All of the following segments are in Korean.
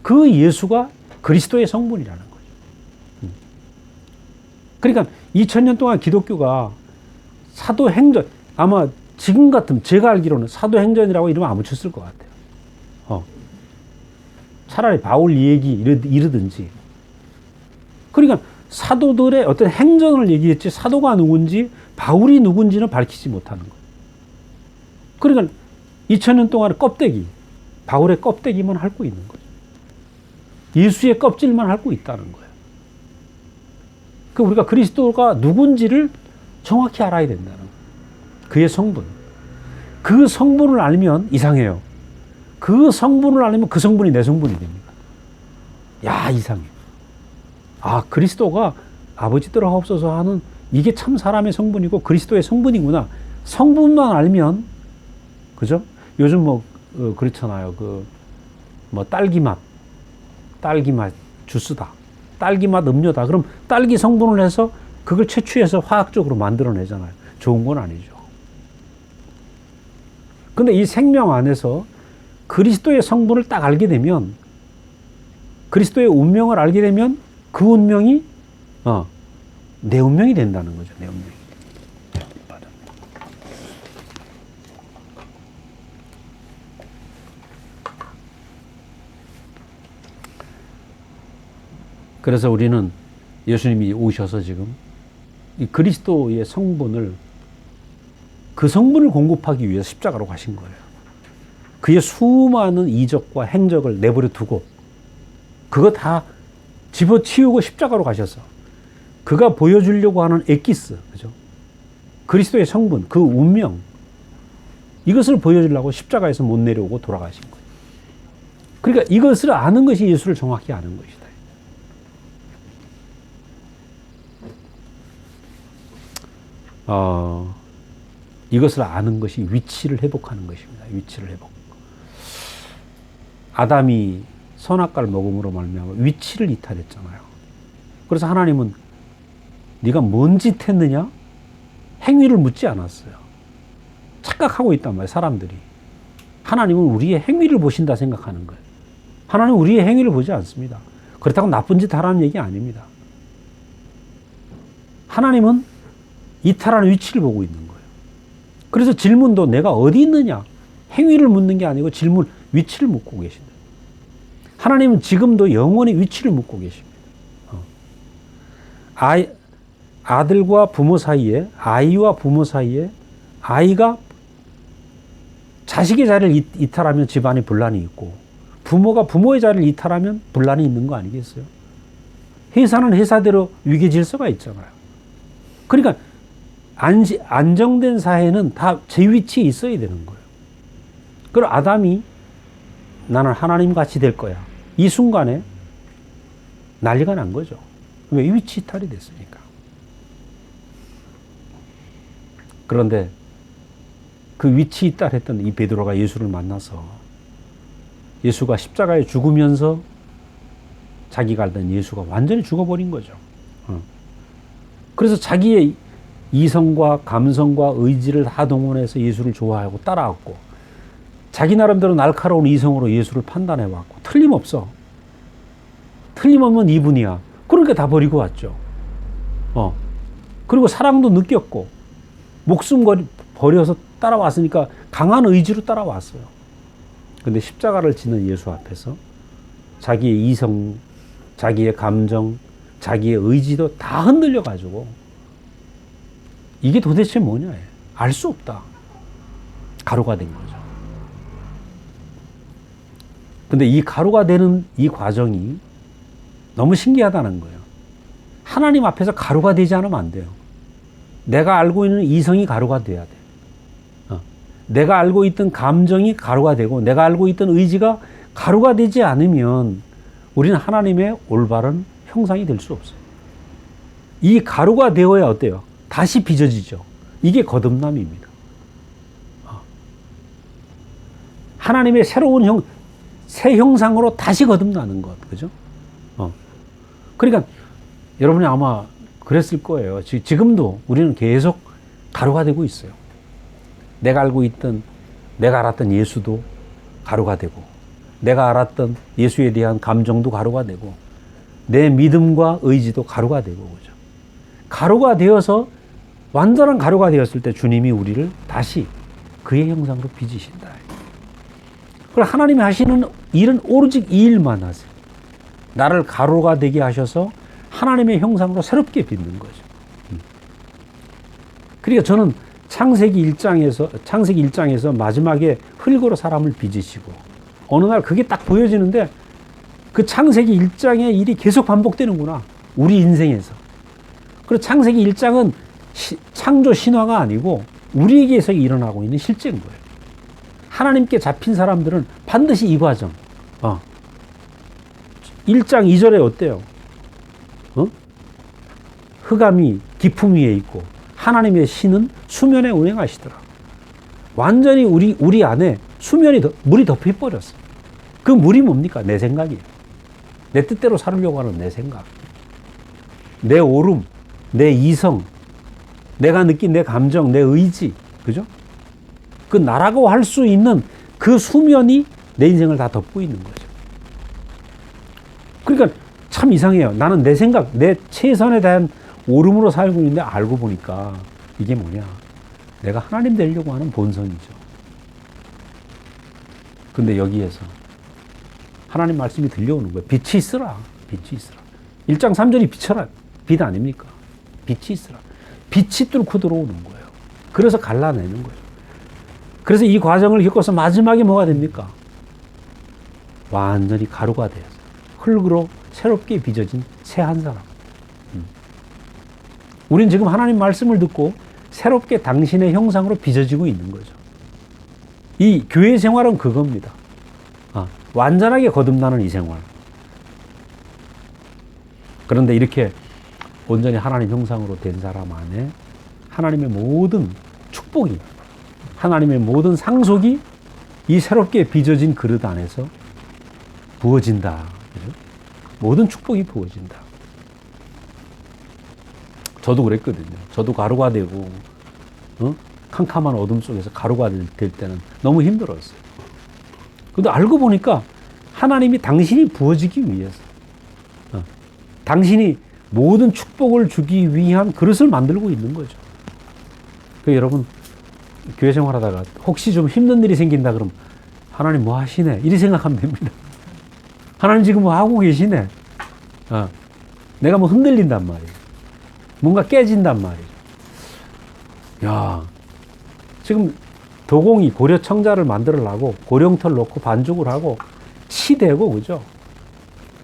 그 예수가 그리스도의 성분이라는 거죠. 그러니까 2000년 동안 기독교가 사도행전, 아마 지금 같으면 제가 알기로는 사도행전이라고 이러면 안 붙였을 것 같아요. 차라리 바울 얘기 이러든지. 그러니까 사도들의 어떤 행전을 얘기했지 사도가 누군지 바울이 누군지는 밝히지 못하는 거예요. 그러니까 2000년 동안의 껍데기, 바울의 껍데기만 핥고 있는 거죠. 예수의 껍질만 핥고 있다는 거예요. 그 우리가 그리스도가 누군지를 정확히 알아야 된다는 거예요. 그의 성분. 그 성분을 알면 이상해요. 그 성분을 알면 그 성분이 내 성분이 됩니다. 야, 이상해. 아, 그리스도가 아버지 들어가옵소서 하는 이게 참 사람의 성분이고 그리스도의 성분이구나. 성분만 알면, 그죠? 요즘 그렇잖아요. 딸기맛 주스다. 딸기맛 음료다. 그럼 딸기 성분을 해서 그걸 채취해서 화학적으로 만들어내잖아요. 좋은 건 아니죠. 근데 이 생명 안에서 그리스도의 성분을 딱 알게 되면, 그리스도의 운명을 알게 되면 그 운명이 내 운명이 된다는 거죠. 내 운명이. 그래서 우리는 예수님이 오셔서 지금 이 그리스도의 성분을, 그 성분을 공급하기 위해서 십자가로 가신 거예요. 그의 수많은 이적과 행적을 내버려 두고 그거 다 집어치우고 십자가로 가셔서 그가 보여주려고 하는 엑기스, 그죠? 그리스도의 성분, 그 운명, 이것을 보여주려고 십자가에서 못 내려오고 돌아가신 거예요. 그러니까 이것을 아는 것이 예수를 정확히 아는 것이다. 이것을 아는 것이 위치를 회복하는 것입니다. 위치를 회복. 아담이 선악과를 먹음으로 말미암아 위치를 이탈했잖아요. 그래서 하나님은 네가 뭔 짓 했느냐? 행위를 묻지 않았어요. 착각하고 있단 말이에요, 사람들이. 하나님은 우리의 행위를 보신다 생각하는 거예요. 하나님은 우리의 행위를 보지 않습니다. 그렇다고 나쁜 짓 하라는 얘기 아닙니다. 하나님은 이탈하는 위치를 보고 있는 거예요. 그래서 질문도 내가 어디 있느냐? 행위를 묻는 게 아니고 위치를 묻고 계신다. 하나님은 지금도 영원히 위치를 묻고 계십니다. 아들과 부모 사이에, 아이와 부모 사이에, 아이가 자식의 자리를 이탈하면 집안에 분란이 있고, 부모가 부모의 자리를 이탈하면 분란이 있는 거 아니겠어요? 회사는 회사대로 위계 질서가 있잖아요. 그러니까 안정된 사회는 다 제 위치에 있어야 되는 거예요. 그리고 아담이 나는 하나님 같이 될 거야. 이 순간에 난리가 난 거죠. 왜? 위치 이탈이 됐으니까. 그런데 그 위치 이탈했던 이 베드로가 예수를 만나서 예수가 십자가에 죽으면서 자기가 알던 예수가 완전히 죽어버린 거죠. 그래서 자기의 이성과 감성과 의지를 다 동원해서 예수를 좋아하고 따라왔고, 자기 나름대로 날카로운 이성으로 예수를 판단해왔고, 틀림없어. 틀림없는 이분이야. 그러니까 다 버리고 왔죠. 그리고 사랑도 느꼈고, 목숨 버려서 따라왔으니까 강한 의지로 따라왔어요. 근데 십자가를 지는 예수 앞에서 자기의 이성, 자기의 감정, 자기의 의지도 다 흔들려가지고 이게 도대체 뭐냐? 알 수 없다. 가루가 된 거죠. 근데 이 가루가 되는 이 과정이 너무 신기하다는 거예요. 하나님 앞에서 가루가 되지 않으면 안 돼요. 내가 알고 있는 이성이 가루가 돼야 돼. 내가 알고 있던 감정이 가루가 되고, 내가 알고 있던 의지가 가루가 되지 않으면 우리는 하나님의 올바른 형상이 될 수 없어요. 이 가루가 되어야 어때요? 다시 빚어지죠. 이게 거듭남입니다. 하나님의 새로운 새 형상으로 다시 거듭나는 것, 그죠? 그러니까 여러분이 아마 그랬을 거예요. 지금도 우리는 계속 가루가 되고 있어요. 내가 알았던 예수도 가루가 되고, 내가 알았던 예수에 대한 감정도 가루가 되고 내 믿음과 의지도 가루가 되고 그죠. 가루가 되어서 완전한 가루가 되었을 때 주님이 우리를 다시 그의 형상으로 빚으신다. 그럼 하나님이 하시는 일은 오로지 이 일만 하세요. 나를 가루가 되게 하셔서 하나님의 형상으로 새롭게 빚는 거죠. 그러니까 저는 창세기 1장에서 마지막에 흙으로 사람을 빚으시고 어느 날 그게 딱 보여지는데 그 창세기 1장의 일이 계속 반복되는구나. 우리 인생에서. 그리고 창세기 1장은 창조 신화가 아니고 우리에게서 일어나고 있는 실제인 거예요. 하나님께 잡힌 사람들은 반드시 이 과정. 1장 2절에 어때요? 흑암이 깊음 위에 있고 하나님의 신은 수면에 운행하시더라. 완전히 우리 안에 물이 덮여버렸어요. 그 물이 뭡니까? 내 생각이에요. 내 뜻대로 살려고 하는 내 생각. 내 오름, 내 이성, 내가 느낀 내 감정, 내 의지. 그죠? 그 나라고 할 수 있는 그 수면이 내 인생을 다 덮고 있는 거죠. 그러니까 참 이상해요. 나는 내 생각, 내 최선에 대한 오름으로 살고 있는데 알고 보니까 이게 뭐냐. 내가 하나님 되려고 하는 본성이죠. 근데 여기에서 하나님 말씀이 들려오는 거예요. 빛이 있으라. 빛이 있으라. 1장 3절이 빛이라. 빛 아닙니까? 빛이 있으라. 빛이 뚫고 들어오는 거예요. 그래서 갈라내는 거예요. 그래서 이 과정을 겪어서 마지막에 뭐가 됩니까? 완전히 가루가 되어서 흙으로 새롭게 빚어진 새 한 사람. 우린 지금 하나님 말씀을 듣고 새롭게 당신의 형상으로 빚어지고 있는 거죠. 이 교회 생활은 그겁니다. 완전하게 거듭나는 이 생활. 그런데 이렇게 온전히 하나님 형상으로 된 사람 안에 하나님의 모든 축복이, 하나님의 모든 상속이 이 새롭게 빚어진 그릇 안에서 부어진다. 그죠? 모든 축복이 부어진다. 저도 그랬거든요. 저도 가루가 되고, 캄캄한 어둠 속에서 가루가 될 때는 너무 힘들었어요. 근데 알고 보니까 하나님이 당신이 부어지기 위해서, 당신이 모든 축복을 주기 위한 그릇을 만들고 있는 거죠. 여러분, 교회 생활하다가 혹시 좀 힘든 일이 생긴다 그러면 하나님 뭐 하시네? 이리 생각하면 됩니다. 하나님 지금 뭐 하고 계시네? 내가 뭐 흔들린단 말이에요. 뭔가 깨진단 말이에요. 야, 지금 도공이 고려 청자를 만들으려고 고령털 놓고 반죽을 하고 치대고, 그죠?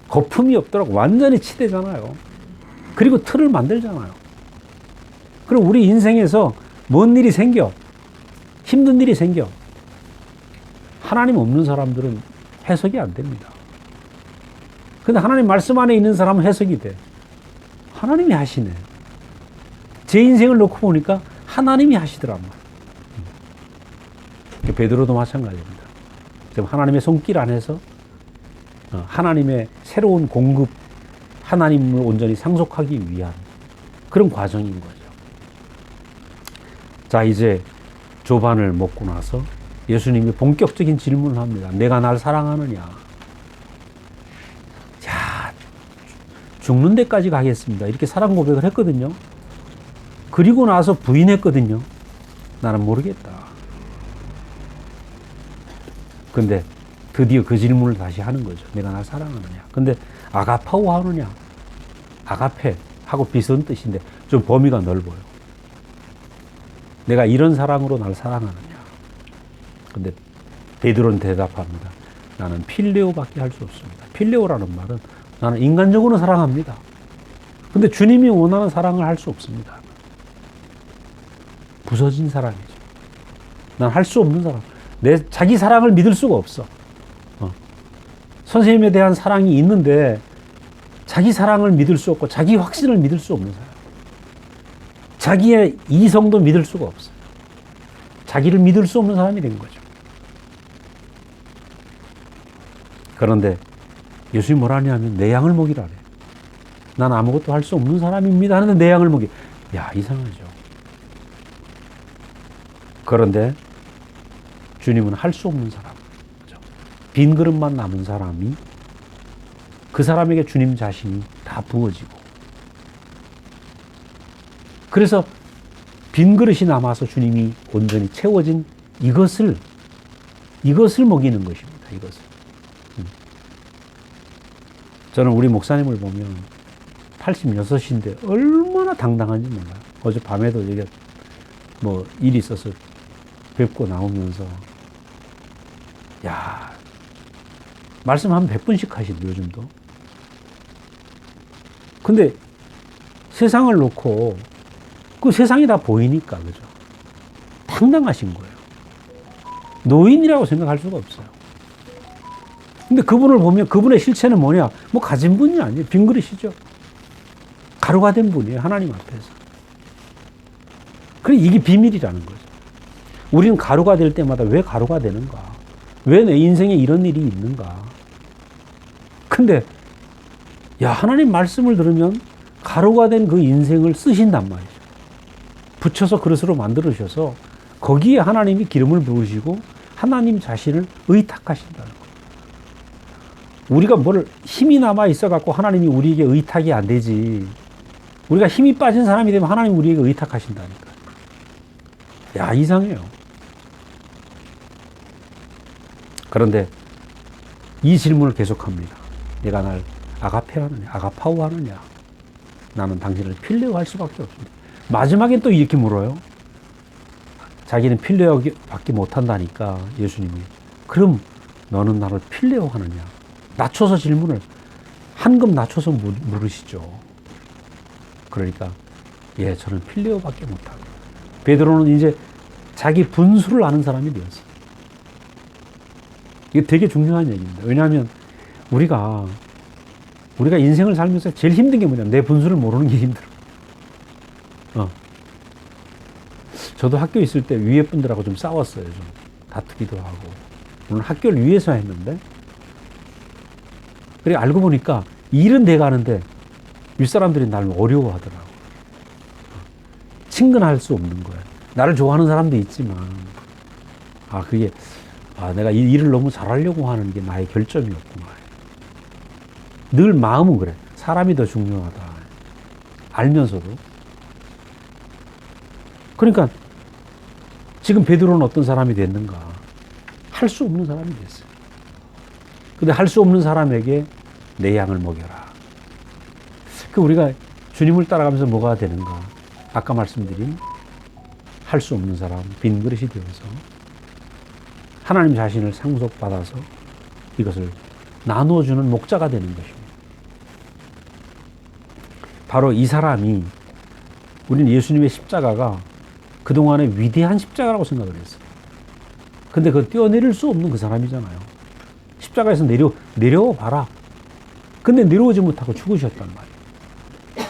거품이 없도록 완전히 치대잖아요. 그리고 틀을 만들잖아요. 그럼 우리 인생에서 뭔 일이 생겨? 힘든 일이 생겨. 하나님 없는 사람들은 해석이 안 됩니다. 근데 하나님 말씀 안에 있는 사람은 해석이 돼. 하나님이 하시네. 제 인생을 놓고 보니까 하나님이 하시더란 말이에요. 베드로도 마찬가지입니다. 지금 하나님의 손길 안에서 하나님의 새로운 공급, 하나님을 온전히 상속하기 위한 그런 과정인 거죠. 자, 이제 조반을 먹고 나서 예수님이 본격적인 질문을 합니다. 내가 날 사랑하느냐? 야, 죽는 데까지 가겠습니다. 이렇게 사랑 고백을 했거든요. 그리고 나서 부인했거든요. 나는 모르겠다. 근데 드디어 그 질문을 다시 하는 거죠. 내가 날 사랑하느냐? 근데 아가파오 하느냐? 아가페 하고 비슷한 뜻인데 좀 범위가 넓어요. 내가 이런 사랑으로 날 사랑하느냐? 근데 베드로는 대답합니다. 나는 필레오밖에 할 수 없습니다. 필레오라는 말은 나는 인간적으로 사랑합니다. 근데 주님이 원하는 사랑을 할 수 없습니다. 부서진 사랑이죠. 난 할 수 없는 사랑. 자기 사랑을 믿을 수가 없어. 선생님에 대한 사랑이 있는데 자기 사랑을 믿을 수 없고 자기 확신을 믿을 수 없는 사람. 자기의 이성도 믿을 수가 없어요. 자기를 믿을 수 없는 사람이 된 거죠. 그런데 예수님이 뭐라 하냐면 내 양을 먹이라래. 난 아무것도 할 수 없는 사람입니다 하는데 내 양을 먹이. 야, 이상하죠. 그런데 주님은 할 수 없는 사람. 그렇죠? 빈 그릇만 남은 사람이 그 사람에게 주님 자신이 다 부어지고, 그래서 빈 그릇이 남아서 주님이 온전히 채워진 이것을 먹이는 것입니다. 이것을. 저는 우리 목사님을 보면 86인데 얼마나 당당한지 몰라요. 어제 밤에도 여기 뭐 일이 있어서 뵙고 나오면서, 야, 말씀 한 100분씩 하시네, 요즘도. 근데 세상을 놓고 그 세상이 다 보이니까, 그죠? 당당하신 거예요. 노인이라고 생각할 수가 없어요. 근데 그분을 보면 그분의 실체는 뭐냐? 뭐 가진 분이 아니에요. 빈 그릇이죠. 가루가 된 분이에요. 하나님 앞에서. 그래, 이게 비밀이라는 거죠. 우리는 가루가 될 때마다 왜 가루가 되는가? 왜 내 인생에 이런 일이 있는가? 근데, 야, 하나님 말씀을 들으면 가루가 된 그 인생을 쓰신단 말이죠. 붙여서 그릇으로 만들으셔서 거기에 하나님이 기름을 부으시고 하나님 자신을 의탁하신다는 거예요. 우리가 뭘 힘이 남아 있어갖고 하나님이 우리에게 의탁이 안 되지. 우리가 힘이 빠진 사람이 되면 하나님 우리에게 의탁하신다니까. 야, 이상해요. 그런데 이 질문을 계속합니다. 내가 날 아가페하느냐, 아가파오하느냐. 나는 당신을 필레오할 수밖에 없습니다. 마지막엔 또 이렇게 물어요. 자기는 필레오밖에 못한다니까 예수님이. 그럼 너는 나를 필레오하느냐. 낮춰서 질문을 한급 낮춰서 물으시죠. 그러니까 예, 저는 필레오밖에 못하고. 베드로는 이제 자기 분수를 아는 사람이 되었어요. 이게 되게 중요한 얘기입니다. 왜냐하면 우리가 인생을 살면서 제일 힘든 게 뭐냐면 내 분수를 모르는 게 힘들어. 저도 학교 있을 때 위에 분들하고 좀 싸웠어요. 좀 다투기도 하고. 물론 학교를 위해서 했는데, 그래 알고 보니까 일은 내가 하는데 윗사람들이 나를 어려워하더라고. 친근할 수 없는 거야. 나를 좋아하는 사람도 있지만, 내가 이 일을 너무 잘하려고 하는 게 나의 결점이었구나. 늘 마음은 그래. 사람이 더 중요하다. 알면서도. 그러니까 지금 베드로는 어떤 사람이 됐는가? 할 수 없는 사람이 됐어요. 근데 할 수 없는 사람에게 내 양을 먹여라. 우리가 주님을 따라가면서 뭐가 되는가? 아까 말씀드린 할 수 없는 사람, 빈 그릇이 되어서 하나님 자신을 상속받아서 이것을 나누어주는 목자가 되는 것입니다. 바로 이 사람이, 우리는 예수님의 십자가가 그동안의 위대한 십자가라고 생각을 했어요. 근데 그거 떼어내릴 수 없는 그 사람이잖아요. 십자가에서 내려와 봐라. 근데 내려오지 못하고 죽으셨단 말이에요.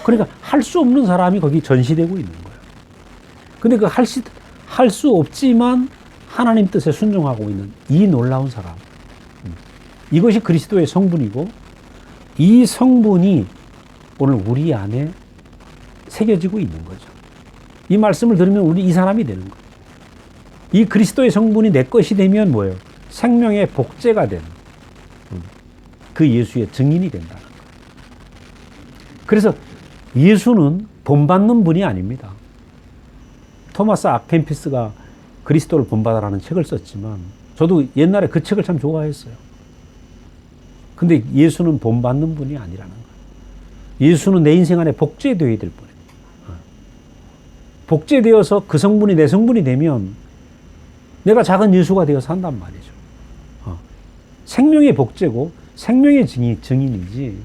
그러니까 할 수 없는 사람이 거기 전시되고 있는 거예요. 근데 그 할 수 없지만 하나님 뜻에 순종하고 있는 이 놀라운 사람. 이것이 그리스도의 성분이고, 이 성분이 오늘 우리 안에 새겨지고 있는 거죠. 이 말씀을 들으면 우리 이 사람이 되는 거예요. 이 그리스도의 성분이 내 것이 되면 뭐예요? 생명의 복제가 되는, 그 예수의 증인이 된다는 거예요. 그래서 예수는 본받는 분이 아닙니다. 토마스 아켄피스가 그리스도를 본받아라는 책을 썼지만 저도 옛날에 그 책을 참 좋아했어요. 근데 예수는 본받는 분이 아니라는 거예요. 예수는 내 인생 안에 복제되어야 될 분이에요. 복제되어서 그 성분이 내 성분이 되면 내가 작은 예수가 되어 산단 말이죠. 생명의 복제고 생명의 증인이지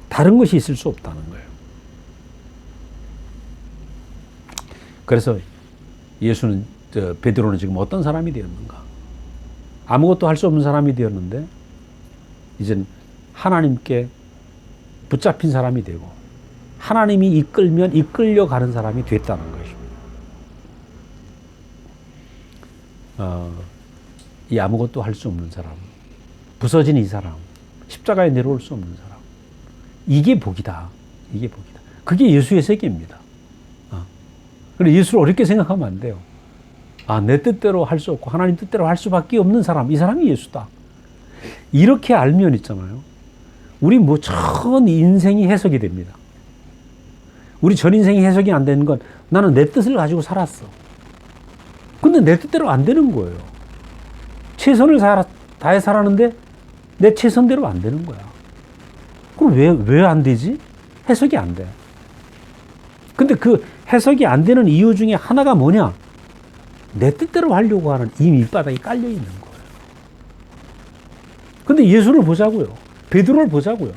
다른 것이 있을 수 없다는 거예요. 그래서 베드로는 지금 어떤 사람이 되었는가? 아무것도 할 수 없는 사람이 되었는데 이젠 하나님께 붙잡힌 사람이 되고 하나님이 이끌면 이끌려가는 사람이 됐다는 것입니다. 이 아무것도 할 수 없는 사람, 부서진 이 사람, 십자가에 내려올 수 없는 사람, 이게 복이다. 이게 복이다. 그게 예수의 세계입니다. 그런데 예수를 어렵게 생각하면 안 돼요. 내 뜻대로 할 수 없고 하나님 뜻대로 할 수밖에 없는 사람, 이 사람이 예수다. 이렇게 알면 있잖아요. 우리 뭐 전 인생이 해석이 됩니다. 우리 전 인생이 해석이 안 되는 건 나는 내 뜻을 가지고 살았어. 근데 내 뜻대로 안 되는 거예요. 최선을 다해 살았는데 내 최선대로 안 되는 거야. 그럼 왜 안 되지? 해석이 안 돼. 근데 그 해석이 안 되는 이유 중에 하나가 뭐냐? 내 뜻대로 하려고 하는 이 밑바닥이 깔려 있는 거예요. 근데 예수를 보자고요. 베드로를 보자고요.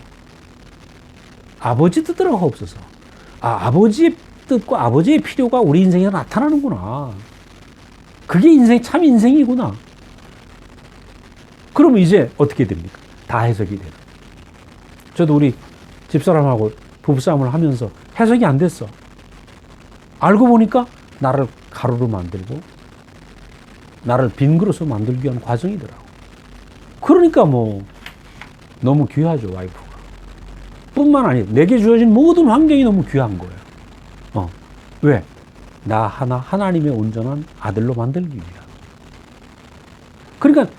아버지 뜻대로 하옵소서. 아버지의 뜻과 아버지의 필요가 우리 인생에 나타나는구나. 그게 참 인생이구나. 그러면 이제 어떻게 됩니까? 다 해석이 돼요. 저도 우리 집사람하고 부부싸움을 하면서 해석이 안 됐어. 알고 보니까 나를 가루로 만들고 나를 빈 그릇으로 만들기 위한 과정이더라고. 그러니까 뭐 너무 귀하죠, 와이프가. 뿐만 아니라 내게 주어진 모든 환경이 너무 귀한 거예요. 왜? 나 하나님의 온전한 아들로 만들기 위한. 그러니까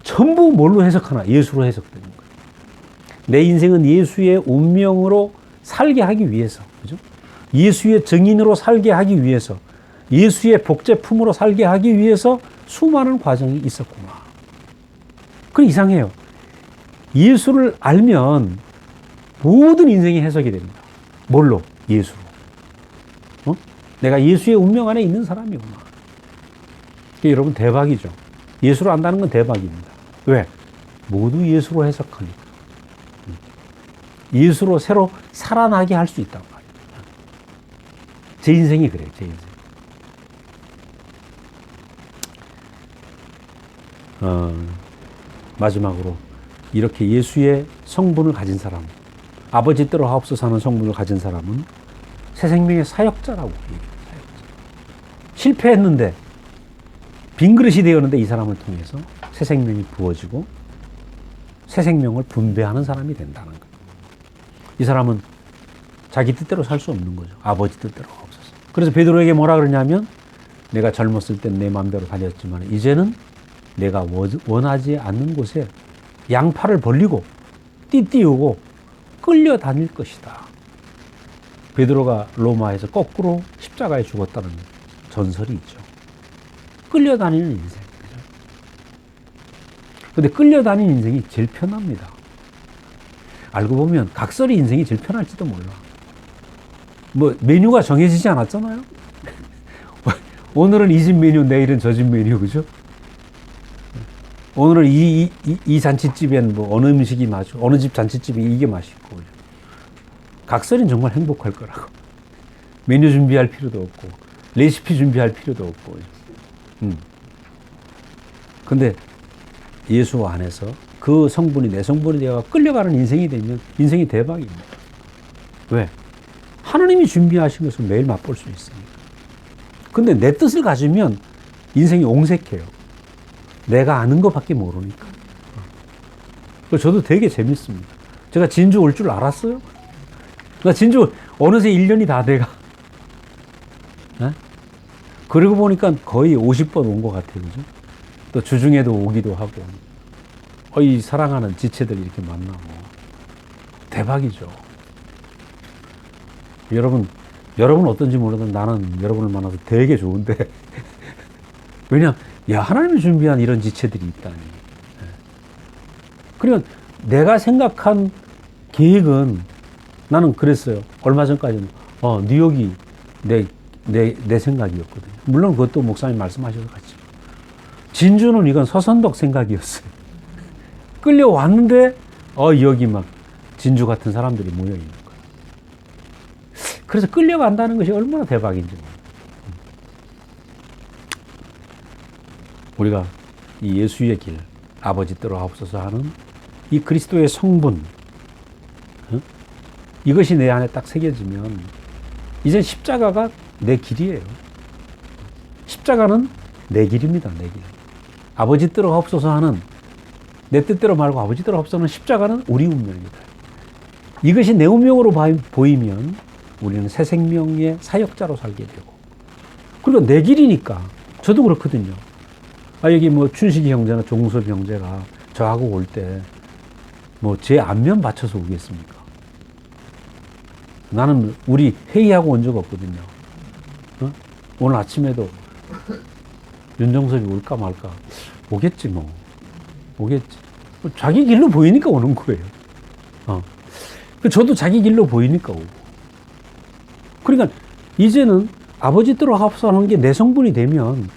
전부 뭘로 해석하나? 예수로 해석되는 거예요. 내 인생은 예수의 운명으로 살게 하기 위해서, 그죠? 예수의 증인으로 살게 하기 위해서, 예수의 복제품으로 살게 하기 위해서 수많은 과정이 있었구나. 그 이상해요. 예수를 알면 모든 인생이 해석이 됩니다. 뭘로? 예수로. 내가 예수의 운명 안에 있는 사람이구나. 여러분 대박이죠. 예수를 안다는 건 대박입니다. 왜? 모두 예수로 해석하니까. 예수로 새로 살아나게 할 수 있단 말이에요. 제 인생이 그래요. 제 인생. 마지막으로 이렇게 예수의 성분을 가진 사람, 아버지 뜻대로 하옵소서 하는 성분을 가진 사람은 새 생명의 사역자라고 얘기해요. 실패했는데 빈 그릇이 되었는데 이 사람을 통해서 새 생명이 부어지고 새 생명을 분배하는 사람이 된다는 거예요. 이 사람은 자기 뜻대로 살 수 없는 거죠. 아버지 뜻대로 하옵소서. 그래서 베드로에게 뭐라 그러냐면 내가 젊었을 땐 내 마음대로 다녔지만 이제는 내가 원하지 않는 곳에 양팔을 벌리고 띠띠우고 끌려다닐 것이다. 베드로가 로마에서 거꾸로 십자가에 죽었다는 전설이 있죠. 끌려다니는 인생. 근데 끌려다니는 인생이 제일 편합니다. 알고 보면 각설이 인생이 제일 편할지도 몰라. 뭐 메뉴가 정해지지 않았잖아요. 오늘은 이 집 메뉴, 내일은 저 집 메뉴, 그죠? 오늘은 이 잔치집엔 뭐 어느 음식이 맛있고 어느 집 잔치집이 이게 맛있고. 각설이는 정말 행복할 거라고. 메뉴 준비할 필요도 없고 레시피 준비할 필요도 없고. 근데 예수 안에서 그 성분이 내 성분이 되어 끌려가는 인생이 되면 인생이 대박입니다. 왜? 하나님이 준비하신 것을 매일 맛볼 수 있습니다. 근데 내 뜻을 가지면 인생이 옹색해요. 내가 아는 것밖에 모르니까. 저도 되게 재밌습니다. 제가 진주 올 줄 알았어요? 나 진주 어느새 1년이 다 돼가. 그러고 보니까 거의 50번 온 것 같아요. 그죠? 또 주중에도 오기도 하고. 이 사랑하는 지체들 이렇게 만나고. 대박이죠. 여러분 어떤지 몰라도 나는 여러분을 만나서 되게 좋은데. 왜냐, 하나님이 준비한 이런 지체들이 있다니. 그러니까 내가 생각한 계획은 나는 그랬어요. 얼마 전까지는. 뉴욕이 내 생각이었거든요. 물론 그것도 목사님 말씀하셔서 같이. 진주는 이건 서선덕 생각이었어요. 끌려왔는데, 여기 막 진주 같은 사람들이 모여있는 거예요. 그래서 끌려간다는 것이 얼마나 대박인지 몰라요. 우리가 이 예수의 길, 아버지 뜻대로 하옵소서 하는 이 그리스도의 성분, 이것이 내 안에 딱 새겨지면 이제 십자가가 내 길이에요. 십자가는 내 길입니다. 내 길. 아버지 뜻대로 하옵소서 하는 내 뜻대로 말고 아버지 뜻대로 하옵소서 하는 십자가는 우리 운명이다. 이것이 내 운명으로 보이면 우리는 새 생명의 사역자로 살게 되고, 그리고 내 길이니까 저도 그렇거든요. 여기 뭐 춘식이 형제나 종섭 형제가 저하고 올 때 뭐 제 안면 받쳐서 오겠습니까? 나는 우리 회의하고 온 적 없거든요. 어? 오늘 아침에도 윤정섭이 올까 말까 오겠지 뭐. 오겠지. 자기 길로 보이니까 오는 거예요. 저도 자기 길로 보이니까 오고. 그러니까 이제는 아버지 뜻대로 합수하는 게 내 성분이 되면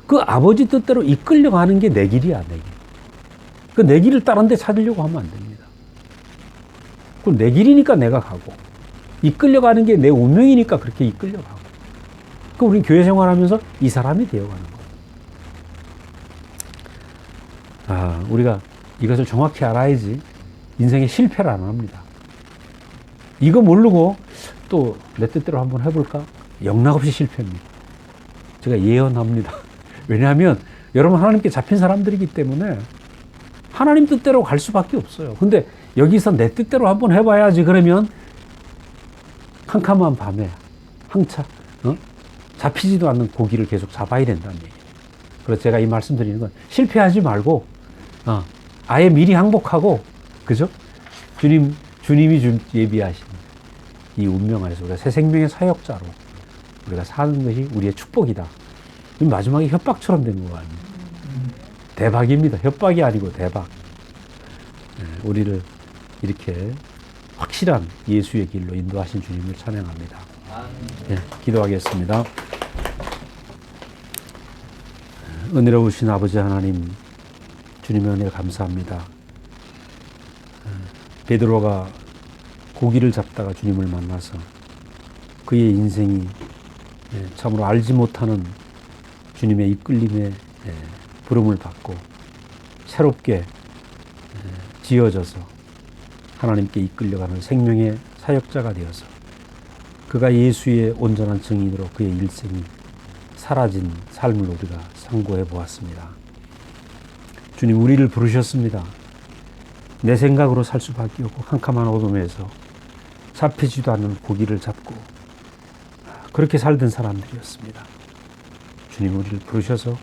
그 아버지 뜻대로 이끌려가는 게 내 길이야, 내 길. 그 내 길을 다른 데 찾으려고 하면 안 됩니다. 그 내 길이니까 내가 가고, 이끌려가는 게 내 운명이니까 그렇게 이끌려가고. 그 우리 교회 생활하면서 이 사람이 되어가는 거예요. 우리가 이것을 정확히 알아야지 인생에 실패를 안 합니다. 이거 모르고 또 내 뜻대로 한번 해볼까? 영락없이 실패입니다. 제가 예언합니다. 왜냐하면 여러분 하나님께 잡힌 사람들이기 때문에 하나님 뜻대로 갈 수밖에 없어요. 근데 여기서 내 뜻대로 한번 해봐야지 그러면 캄캄한 밤에 항차 잡히지도 않는 고기를 계속 잡아야 된다는 얘기예요. 그래서 제가 이 말씀 드리는 건 실패하지 말고 아예 미리 항복하고 그죠? 주님이 예비하신 이 운명 안에서 우리가 새 생명의 사역자로 우리가 사는 것이 우리의 축복이다. 마지막에 협박처럼 된 거 아니에요. 대박입니다. 협박이 아니고 대박. 우리를 이렇게 확실한 예수의 길로 인도하신 주님을 찬양합니다. 기도하겠습니다. 은혜로우신 아버지 하나님, 주님의 은혜를 감사합니다. 베드로가 고기를 잡다가 주님을 만나서 그의 인생이 참으로 알지 못하는 주님의 이끌림에 부름을 받고 새롭게 지어져서 하나님께 이끌려가는 생명의 사역자가 되어서 그가 예수의 온전한 증인으로 그의 일생이 사라진 삶을 우리가 상고해 보았습니다. 주님, 우리를 부르셨습니다. 내 생각으로 살 수밖에 없고 캄캄한 어둠에서 잡히지도 않는 고기를 잡고 그렇게 살던 사람들이었습니다. 주님, 우리를 부르셔서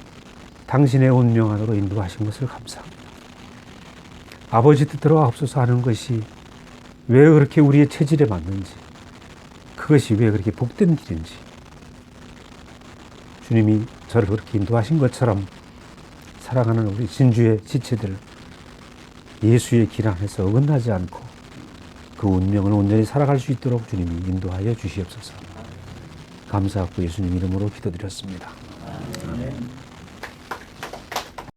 당신의 운명 안으로 인도하신 것을 감사합니다. 아버지 뜻대로 하옵소서 하는 것이 왜 그렇게 우리의 체질에 맞는지, 그것이 왜 그렇게 복된 길인지, 주님이 저를 그렇게 인도하신 것처럼 살아가는 우리 진주의 지체들, 예수의 길 안에서 어긋나지 않고 그 운명을 온전히 살아갈 수 있도록 주님이 인도하여 주시옵소서. 감사하고 예수님 이름으로 기도드렸습니다. 아멘.